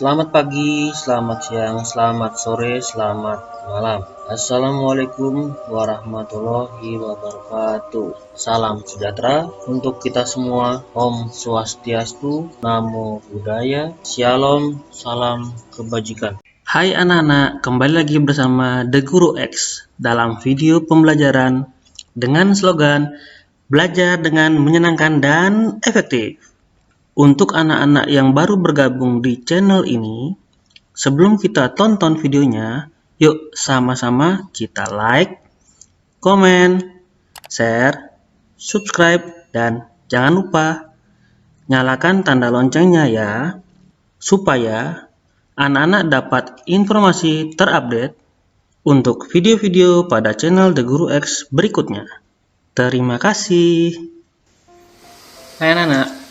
Selamat pagi, selamat siang, selamat sore, selamat malam. Assalamualaikum warahmatullahi wabarakatuh. Salam sejahtera untuk kita semua. Om Swastiastu, Namo Buddhaya, Shalom, salam kebajikan. Hai anak-anak, kembali lagi bersama The Guru X dalam video pembelajaran dengan slogan belajar dengan menyenangkan dan efektif. Untuk anak-anak yang baru bergabung di channel ini, sebelum kita tonton videonya, yuk sama-sama kita like, komen, share, subscribe, dan jangan lupa nyalakan tanda loncengnya ya, supaya anak-anak dapat informasi terupdate untuk video-video pada channel The Guru X berikutnya. Terima kasih. Hai anak-anak.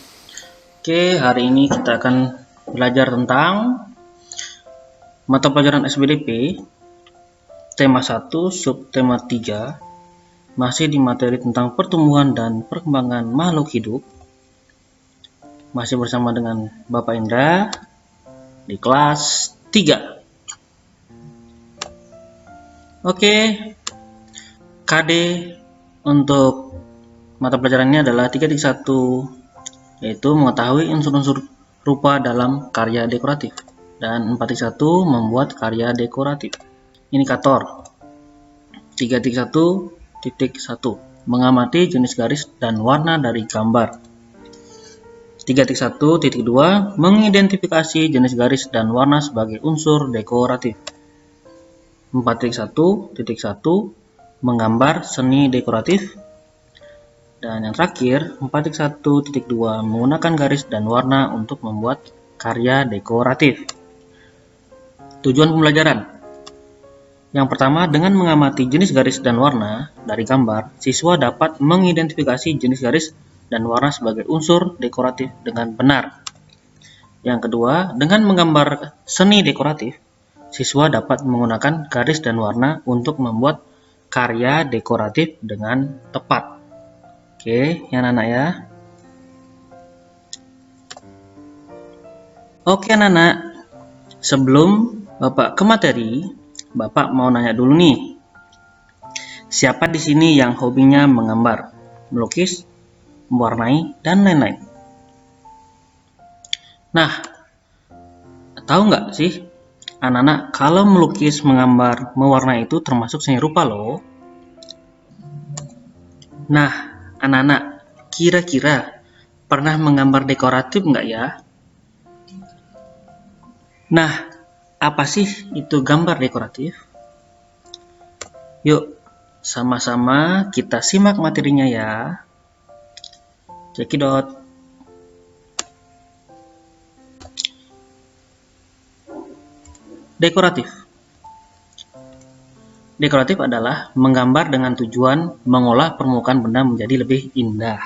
Oke, hari ini kita akan belajar tentang mata pelajaran SBDP tema 1, subtema 3, masih di materi tentang pertumbuhan dan perkembangan makhluk hidup. Masih bersama dengan Bapak Indra di kelas 3. Oke, KD untuk mata pelajaran ini adalah 3.1, yaitu mengetahui unsur-unsur rupa dalam karya dekoratif, dan 4.1 membuat karya dekoratif. Indikator 3.1.1 mengamati jenis garis dan warna dari gambar. 3.1.2 mengidentifikasi jenis garis dan warna sebagai unsur dekoratif. 4.1.1 menggambar seni dekoratif. Dan yang terakhir, 4.1.2 menggunakan garis dan warna untuk membuat karya dekoratif. Tujuan pembelajaran. Yang pertama, dengan mengamati jenis garis dan warna dari gambar, siswa dapat mengidentifikasi jenis garis dan warna sebagai unsur dekoratif dengan benar. Yang kedua, dengan menggambar seni dekoratif, siswa dapat menggunakan garis dan warna untuk membuat karya dekoratif dengan tepat. Oke, ya anak-anak ya. Oke anak-anak, sebelum Bapak ke materi, Bapak mau nanya dulu nih. Siapa di sini yang hobinya menggambar, melukis, mewarnai, dan lain-lain? Nah, tahu nggak sih, anak-anak, kalau melukis, menggambar, mewarnai itu termasuk seni rupa loh. Nah, anak-anak, kira-kira pernah menggambar dekoratif nggak ya? Nah, apa sih itu gambar dekoratif? Yuk, sama-sama kita simak materinya ya. Cekidot. Dekoratif. Dekoratif adalah menggambar dengan tujuan mengolah permukaan benda menjadi lebih indah.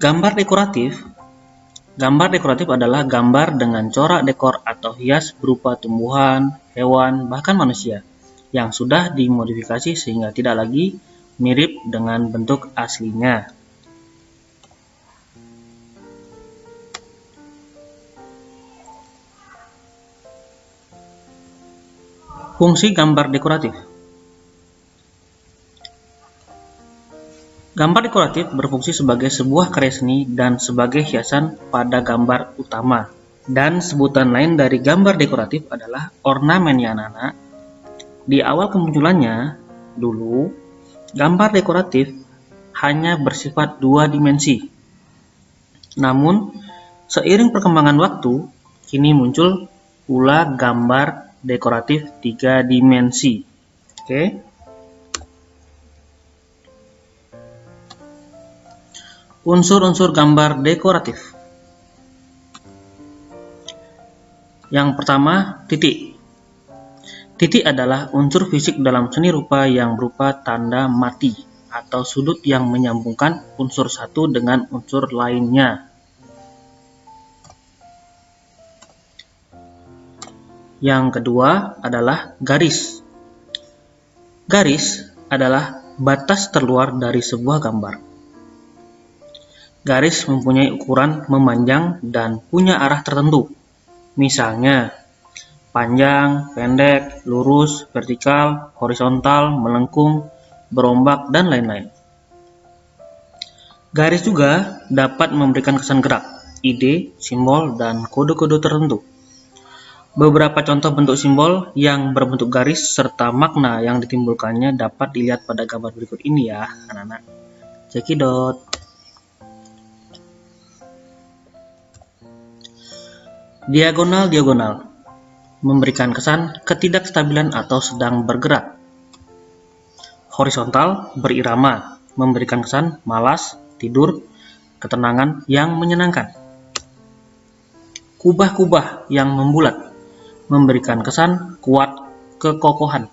Gambar dekoratif adalah gambar dengan corak dekor atau hias berupa tumbuhan, hewan, bahkan manusia yang sudah dimodifikasi sehingga tidak lagi mirip dengan bentuk aslinya. Fungsi gambar dekoratif. Gambar dekoratif berfungsi sebagai sebuah karya seni dan sebagai hiasan pada gambar utama. Dan sebutan lain dari gambar dekoratif adalah ornamen ya anak-anak. Di awal kemunculannya, dulu, gambar dekoratif hanya bersifat 2 dimensi. Namun, seiring perkembangan waktu, kini muncul pula gambar dekoratif 3 dimensi. Oke. Unsur-unsur gambar dekoratif. Yang pertama, titik. Titik adalah unsur fisik dalam seni rupa yang berupa tanda mati atau sudut yang menyambungkan unsur satu dengan unsur lainnya. Yang kedua adalah garis. Garis adalah batas terluar dari sebuah gambar. Garis mempunyai ukuran memanjang dan punya arah tertentu. Misalnya, panjang, pendek, lurus, vertikal, horizontal, melengkung, berombak, dan lain-lain. Garis juga dapat memberikan kesan gerak, ide, simbol, dan kode-kode tertentu. Beberapa contoh bentuk simbol yang berbentuk garis serta makna yang ditimbulkannya dapat dilihat pada gambar berikut ini ya, anak-anak. Cekidot. Diagonal-diagonal memberikan kesan ketidakstabilan atau sedang bergerak. Horizontal berirama memberikan kesan malas, tidur, ketenangan yang menyenangkan. Kubah-kubah yang membulat memberikan kesan kuat, kekokohan.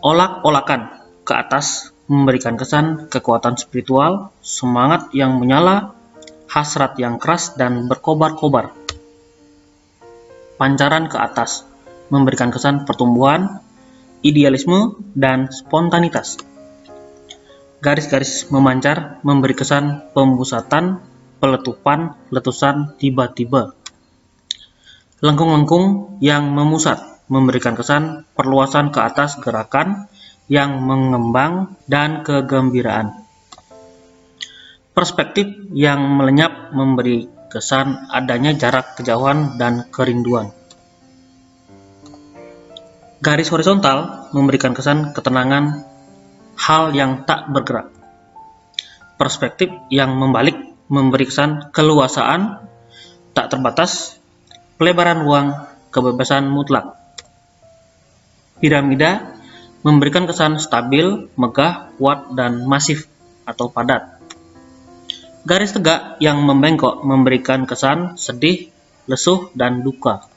Olak-olakan ke atas memberikan kesan kekuatan spiritual, semangat yang menyala, hasrat yang keras dan berkobar-kobar. Pancaran ke atas memberikan kesan pertumbuhan, idealisme, dan spontanitas. Garis-garis memancar memberi kesan pemusatan, peletupan, letusan, tiba-tiba. Lengkung-lengkung yang memusat memberikan kesan perluasan ke atas, gerakan yang mengembang, dan kegembiraan. Perspektif yang melenyap memberi kesan adanya jarak, kejauhan, dan kerinduan. Garis horizontal memberikan kesan ketenangan, hal yang tak bergerak. Perspektif yang membalik memberi kesan keluasaan, tak terbatas, pelebaran ruang, kebebasan mutlak. Piramida memberikan kesan stabil, megah, kuat, dan masif atau padat. Garis tegak yang membengkok memberikan kesan sedih, lesuh, dan duka.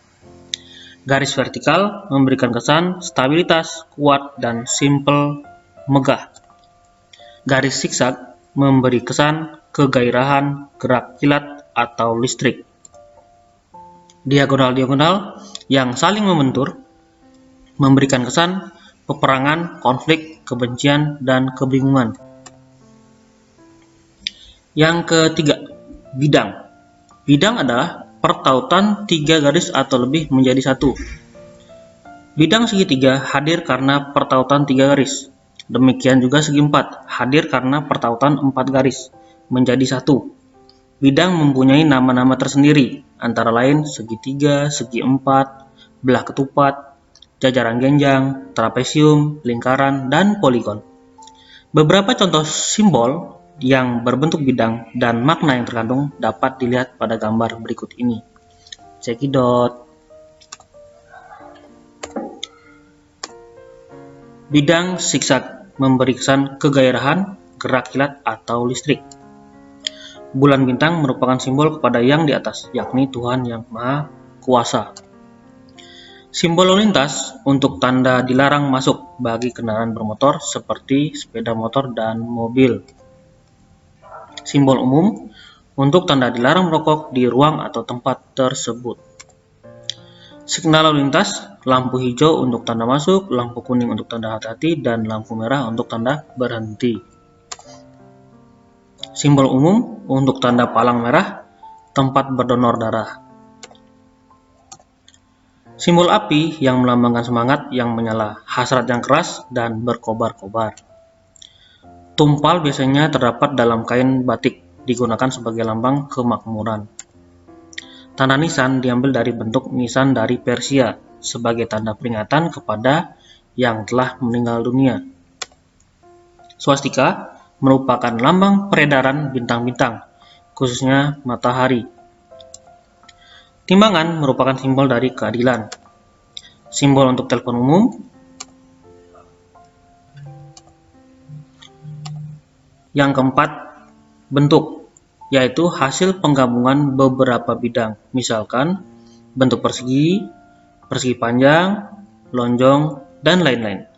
Garis vertikal memberikan kesan stabilitas, kuat, dan simpel, megah. Garis zigzag memberi kesan kegairahan, gerak kilat, atau listrik. Diagonal-diagonal yang saling membentur memberikan kesan peperangan, konflik, kebencian, dan kebingungan. Yang ketiga, bidang. Bidang adalah pertautan tiga garis atau lebih menjadi satu. Bidang segitiga hadir karena pertautan tiga garis. Demikian juga segi empat hadir karena pertautan empat garis menjadi satu. Bidang mempunyai nama-nama tersendiri, antara lain segitiga, segi empat, belah ketupat, jajaran genjang, trapesium, lingkaran, dan poligon. Beberapa contoh simbol yang berbentuk bidang dan makna yang terkandung dapat dilihat pada gambar berikut ini. Cekidot. Bidang zigzag memberi kesan kegairahan, gerak kilat, atau listrik. Bulan bintang merupakan simbol kepada yang di atas, yakni Tuhan yang Maha Kuasa. Simbol lalu lintas untuk tanda dilarang masuk bagi kendaraan bermotor seperti sepeda motor dan mobil. Simbol umum untuk tanda dilarang merokok di ruang atau tempat tersebut. Signal lalu lintas, lampu hijau untuk tanda masuk, lampu kuning untuk tanda hati-hati, dan lampu merah untuk tanda berhenti. Simbol umum untuk tanda palang merah, tempat berdonor darah. Simbol api yang melambangkan semangat yang menyala, hasrat yang keras, dan berkobar-kobar. Tumpal biasanya terdapat dalam kain batik, digunakan sebagai lambang kemakmuran. Tanda nisan diambil dari bentuk nisan dari Persia, sebagai tanda peringatan kepada yang telah meninggal dunia. Swastika merupakan lambang peredaran bintang-bintang, khususnya matahari. Timbangan merupakan simbol dari keadilan. Simbol untuk telepon umum. Yang keempat, bentuk, yaitu hasil penggabungan beberapa bidang, misalkan bentuk persegi, persegi panjang, lonjong, dan lain-lain.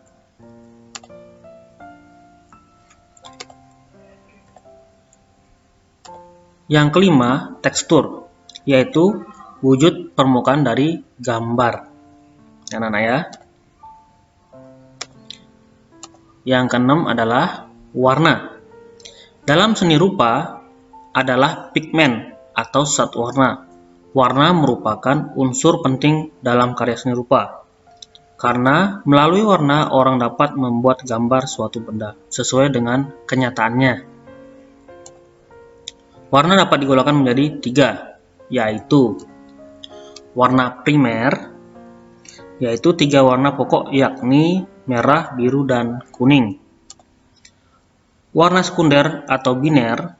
Yang kelima, tekstur, yaitu wujud permukaan dari gambar. Anak-anak ya. Yang keenam adalah warna. Dalam seni rupa, adalah pigmen atau zat warna. Warna merupakan unsur penting dalam karya seni rupa, karena melalui warna orang dapat membuat gambar suatu benda sesuai dengan kenyataannya. Warna dapat digolongkan menjadi 3, yaitu warna primer, yaitu 3 warna pokok yakni merah, biru, dan kuning. Warna sekunder atau biner,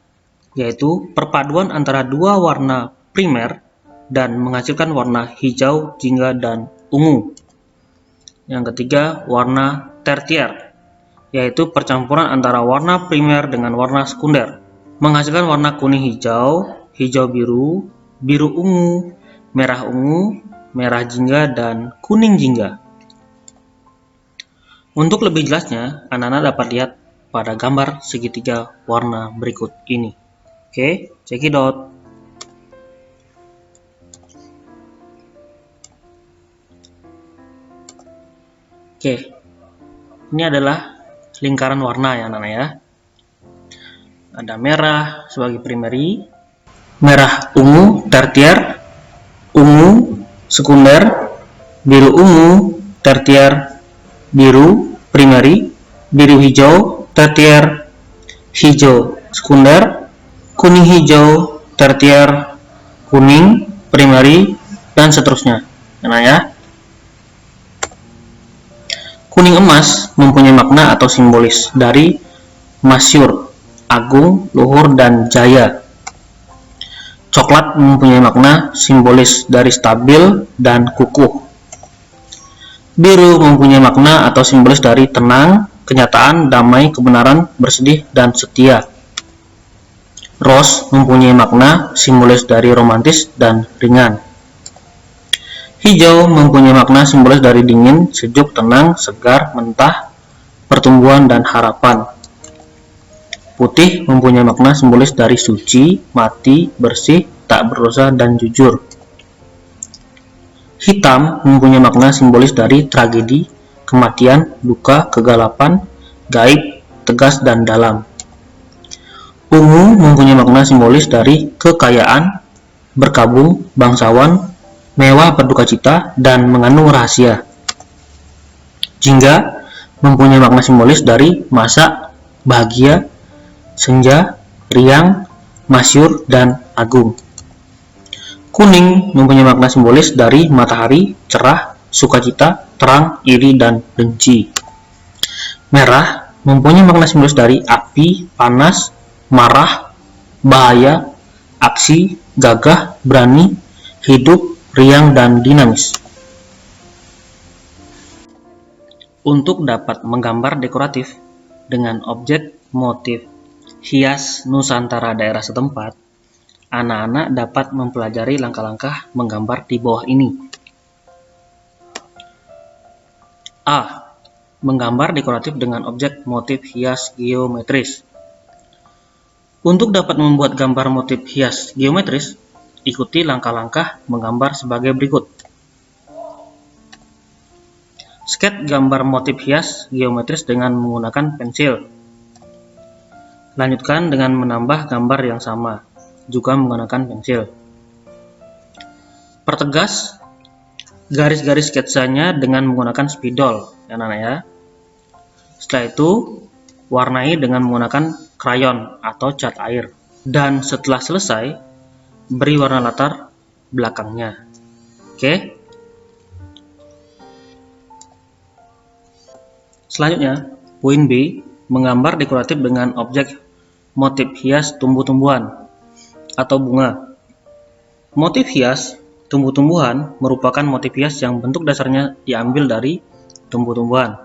yaitu perpaduan antara 2 warna primer dan menghasilkan warna hijau, jingga, dan ungu. Yang ketiga, warna tertier, yaitu percampuran antara warna primer dengan warna sekunder, menghasilkan warna kuning hijau, hijau biru, biru ungu, merah jingga, dan kuning jingga. Untuk lebih jelasnya, anak-anak dapat lihat pada gambar segitiga warna berikut ini. Oke, check it out. Oke, ini adalah lingkaran warna ya anak-anak ya. Ada merah sebagai primary, merah ungu tertier, ungu sekunder, biru ungu tertier, biru primary, biru hijau tertier, hijau sekunder, kuning hijau tertier, kuning primary, dan seterusnya. Nah ya. Kuning emas mempunyai makna atau simbolis dari masyhur, agung, luhur, dan jaya. Coklat mempunyai makna simbolis dari stabil dan kukuh. Biru mempunyai makna atau simbolis dari tenang, kenyataan, damai, kebenaran, bersedih, dan setia. Rose mempunyai makna simbolis dari romantis dan ringan. Hijau mempunyai makna simbolis dari dingin, sejuk, tenang, segar, mentah, pertumbuhan, dan harapan. Putih mempunyai makna simbolis dari suci, mati, bersih, tak berdosa, dan jujur. Hitam mempunyai makna simbolis dari tragedi, kematian, duka, kegelapan, gaib, tegas, dan dalam. Ungu mempunyai makna simbolis dari kekayaan, berkabung, bangsawan, mewah, berduka cita, dan mengandung rahasia. Jingga mempunyai makna simbolis dari masa, bahagia, senja, riang, masyhur, dan agung. Kuning mempunyai makna simbolis dari matahari, cerah, sukacita, terang, iri, dan benci. Merah mempunyai makna simbolis dari api, panas, marah, bahaya, aksi, gagah, berani, hidup, riang, dan dinamis. Untuk dapat menggambar dekoratif dengan objek motif hias Nusantara daerah setempat, anak-anak dapat mempelajari langkah-langkah menggambar di bawah ini. A. Menggambar dekoratif dengan objek motif hias geometris. Untuk dapat membuat gambar motif hias geometris, ikuti langkah-langkah menggambar sebagai berikut. Sketch gambar motif hias geometris dengan menggunakan pensil. Lanjutkan dengan menambah gambar yang sama, juga menggunakan pensil. Pertegas garis-garis sketsanya dengan menggunakan spidol, anak-anak ya. Setelah itu, warnai dengan menggunakan krayon atau cat air. Dan setelah selesai, beri warna latar belakangnya. Oke. Selanjutnya, poin B, menggambar dekoratif dengan objek motif hias tumbuh-tumbuhan atau bunga. Motif hias tumbuh-tumbuhan merupakan motif hias yang bentuk dasarnya diambil dari tumbuh-tumbuhan.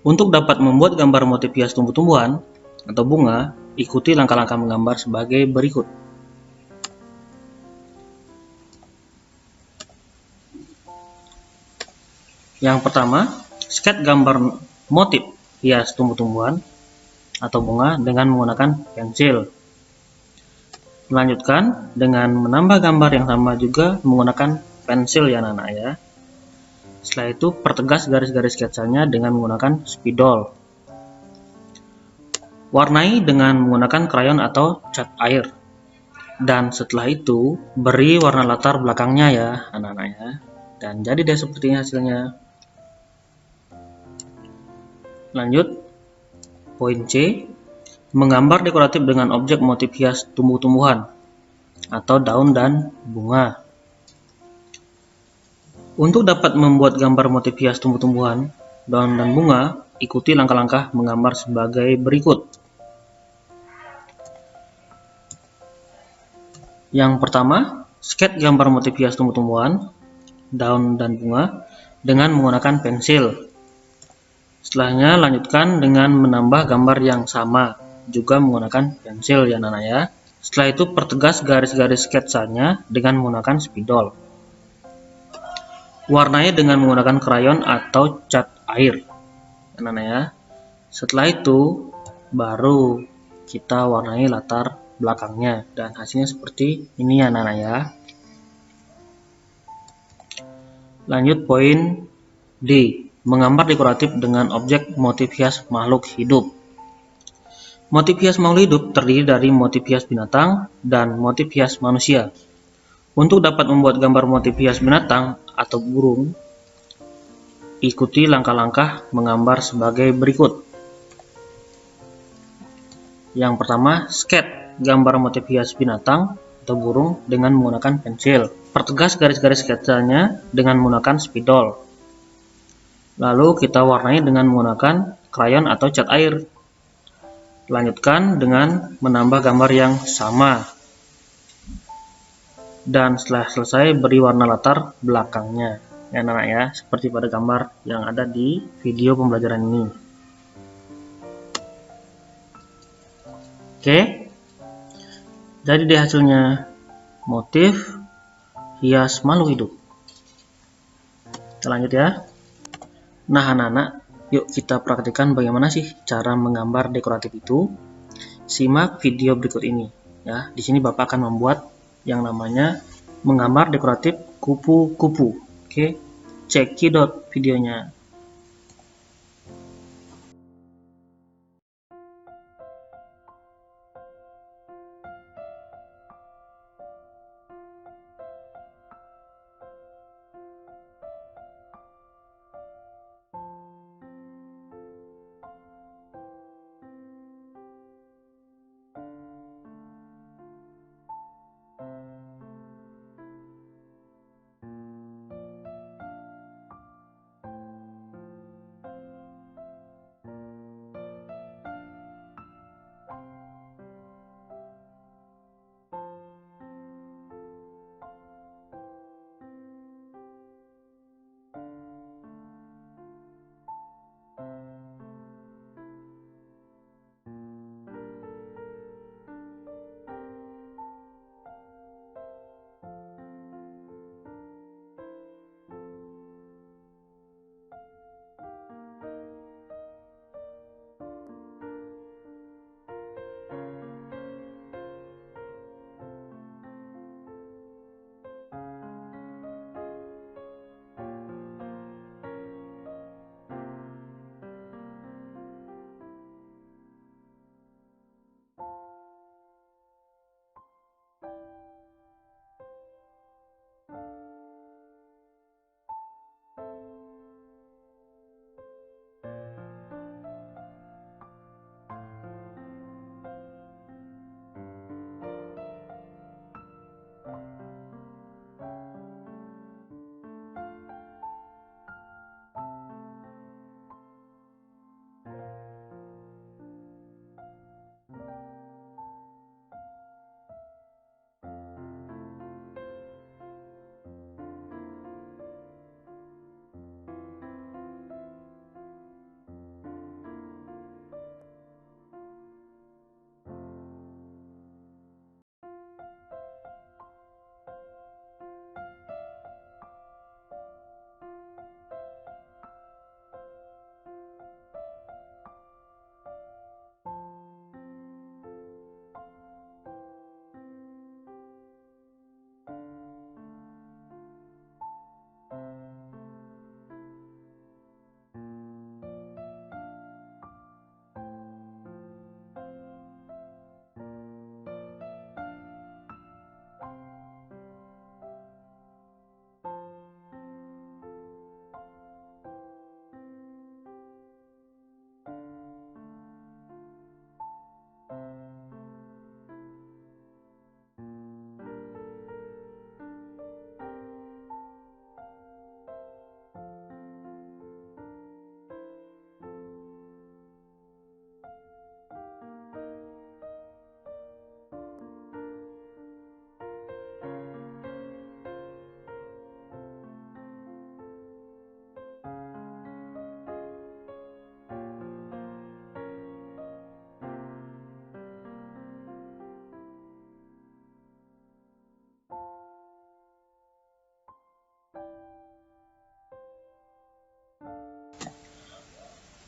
Untuk dapat membuat gambar motif hias tumbuh-tumbuhan atau bunga, ikuti langkah-langkah menggambar sebagai berikut. Yang pertama, sketch gambar motif hias tumbuh-tumbuhan atau bunga dengan menggunakan pensil. Melanjutkan dengan menambah gambar yang sama juga menggunakan pensil ya anak-anak ya. Setelah itu pertegas garis-garis sketsanya dengan menggunakan spidol. Warnai dengan menggunakan krayon atau cat air. Dan setelah itu beri warna latar belakangnya ya anak-anaknya. Dan jadi deh seperti ini hasilnya. Lanjut, poin C, menggambar dekoratif dengan objek motif hias tumbuh-tumbuhan atau daun dan bunga. Untuk dapat membuat gambar motif hias tumbuh-tumbuhan, daun dan bunga, ikuti langkah-langkah menggambar sebagai berikut. Yang pertama, sketch gambar motif hias tumbuh-tumbuhan, daun dan bunga dengan menggunakan pensil. Setelahnya lanjutkan dengan menambah gambar yang sama, juga menggunakan pensil ya anak-anak ya. Setelah itu pertegas garis-garis sketsanya dengan menggunakan spidol. Warnanya dengan menggunakan krayon atau cat air anak-anak ya. Setelah itu baru kita warnai latar belakangnya dan hasilnya seperti ini ya anak-anak ya. Lanjut poin D, menggambar dekoratif dengan objek motif hias makhluk hidup. Motif hias makhluk hidup terdiri dari motif hias binatang dan motif hias manusia. Untuk dapat membuat gambar motif hias binatang atau burung, ikuti langkah-langkah menggambar sebagai berikut. Yang pertama, sketch gambar motif hias binatang atau burung dengan menggunakan pensil. Pertegas garis-garis sketsanya dengan menggunakan spidol. Lalu kita warnai dengan menggunakan krayon atau cat air. Lanjutkan dengan menambah gambar yang sama. Dan setelah selesai beri warna latar belakangnya ya anak-anak ya, seperti pada gambar yang ada di video pembelajaran ini. Oke, jadi deh hasilnya motif hias makhluk hidup. Kita lanjut ya. Nah anak-anak, yuk kita praktikkan bagaimana sih cara menggambar dekoratif itu. Simak video berikut ini ya. Di sini Bapak akan membuat yang namanya menggambar dekoratif kupu-kupu. Oke, cekidot videonya.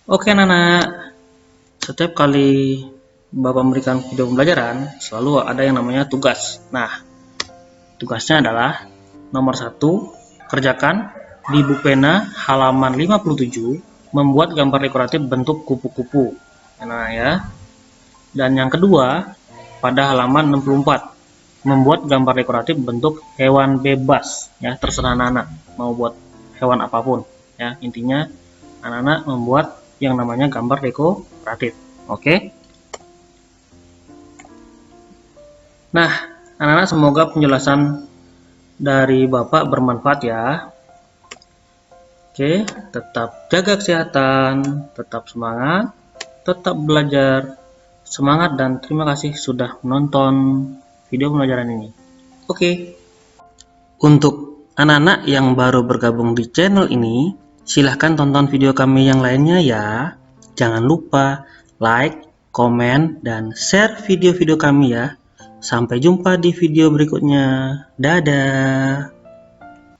Oke anak-anak, setiap kali Bapak memberikan video pembelajaran, selalu ada yang namanya tugas. Nah, tugasnya adalah nomor 1, kerjakan di buku pena halaman 57, membuat gambar dekoratif bentuk kupu-kupu. Nah ya. Dan yang kedua, pada halaman 64, membuat gambar dekoratif bentuk hewan bebas. Ya, terserah anak-anak mau buat hewan apapun. Ya, intinya anak-anak membuat yang namanya gambar dekoratif. Oke? Nah, anak-anak semoga penjelasan dari Bapak bermanfaat ya. Oke, tetap jaga kesehatan, tetap semangat, tetap belajar, semangat dan terima kasih sudah menonton video pembelajaran ini. Oke, untuk anak-anak yang baru bergabung di channel ini, silahkan tonton video kami yang lainnya ya. Jangan lupa like, komen, dan share video-video kami ya. Sampai jumpa di video berikutnya. Dadah.